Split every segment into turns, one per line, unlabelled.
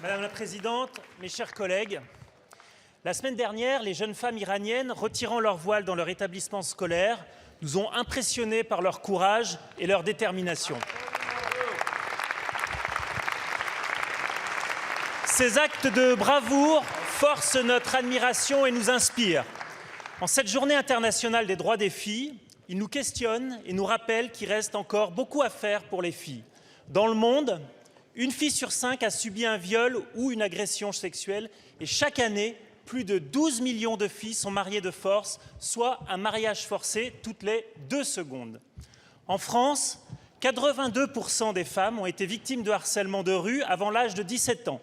Madame la Présidente, mes chers collègues, la semaine dernière, les jeunes femmes iraniennes, retirant leur voile dans leur établissement scolaire, nous ont impressionnés par leur courage et leur détermination. Ces actes de bravoure forcent notre admiration et nous inspirent. En cette journée internationale des droits des filles, ils nous questionnent et nous rappellent qu'il reste encore beaucoup à faire pour les filles. Dans le monde, une fille sur 5 a subi un viol ou une agression sexuelle et chaque année, plus de 12 millions de filles sont mariées de force, soit un mariage forcé toutes les 2 secondes. En France, 82% des femmes ont été victimes de harcèlement de rue avant l'âge de 17 ans.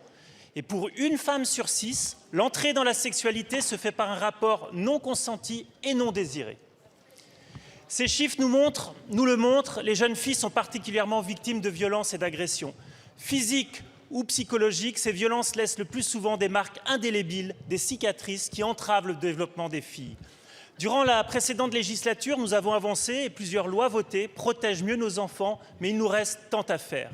Et pour une femme sur 6, l'entrée dans la sexualité se fait par un rapport non consenti et non désiré. Ces chiffres nous le montrent, les jeunes filles sont particulièrement victimes de violences et d'agressions. Physiques ou psychologiques, ces violences laissent le plus souvent des marques indélébiles, des cicatrices qui entravent le développement des filles. Durant la précédente législature, nous avons avancé et plusieurs lois votées protègent mieux nos enfants, mais il nous reste tant à faire.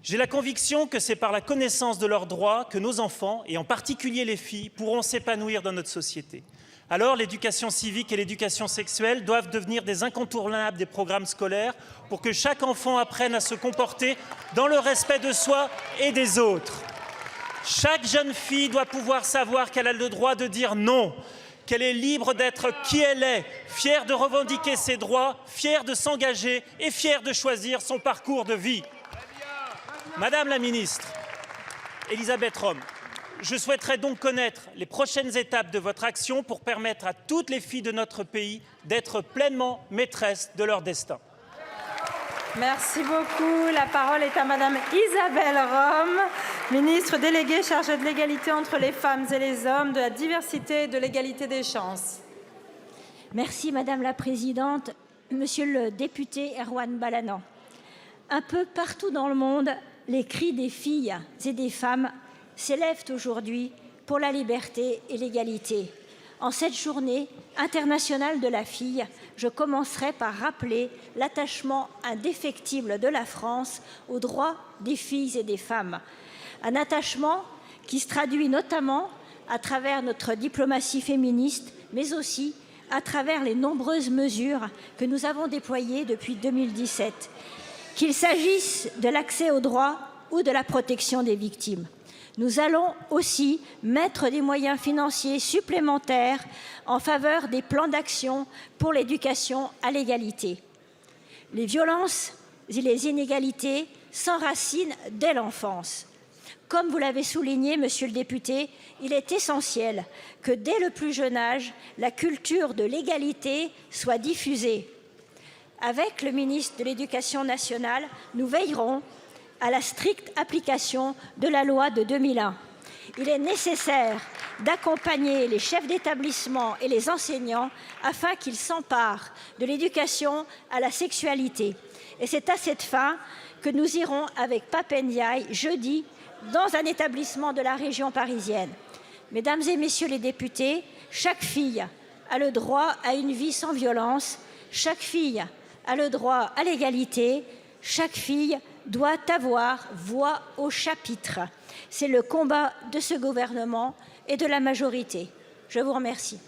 J'ai la conviction que c'est par la connaissance de leurs droits que nos enfants, et en particulier les filles, pourront s'épanouir dans notre société. Alors, l'éducation civique et l'éducation sexuelle doivent devenir des incontournables des programmes scolaires pour que chaque enfant apprenne à se comporter dans le respect de soi et des autres. Chaque jeune fille doit pouvoir savoir qu'elle a le droit de dire non, qu'elle est libre d'être qui elle est, fière de revendiquer ses droits, fière de s'engager et fière de choisir son parcours de vie. Madame la ministre, Elisabeth Rome, je souhaiterais donc connaître les prochaines étapes de votre action pour permettre à toutes les filles de notre pays d'être pleinement maîtresses de leur destin.
Merci beaucoup. La parole est à Madame Isabelle Rome, ministre déléguée chargée de l'égalité entre les femmes et les hommes, de la diversité et de l'égalité des chances.
Merci Madame la Présidente. Monsieur le député Erwan Balanant, un peu partout dans le monde, les cris des filles et des femmes s'élèvent aujourd'hui pour la liberté et l'égalité. En cette journée internationale de la fille, je commencerai par rappeler l'attachement indéfectible de la France aux droits des filles et des femmes. Un attachement qui se traduit notamment à travers notre diplomatie féministe, mais aussi à travers les nombreuses mesures que nous avons déployées depuis 2017, qu'il s'agisse de l'accès aux droits ou de la protection des victimes. Nous allons aussi mettre des moyens financiers supplémentaires en faveur des plans d'action pour l'éducation à l'égalité. Les violences et les inégalités s'enracinent dès l'enfance. Comme vous l'avez souligné, monsieur le député, il est essentiel que dès le plus jeune âge, la culture de l'égalité soit diffusée. Avec le ministre de l'Éducation nationale, nous veillerons à la stricte application de la loi de 2001. Il est nécessaire d'accompagner les chefs d'établissement et les enseignants afin qu'ils s'emparent de l'éducation à la sexualité. Et c'est à cette fin que nous irons avec Pape Ndiaye jeudi dans un établissement de la région parisienne. Mesdames et messieurs les députés, chaque fille a le droit à une vie sans violence, chaque fille a le droit à l'égalité, chaque fille doit avoir voix au chapitre. C'est le combat de ce gouvernement et de la majorité. Je vous remercie.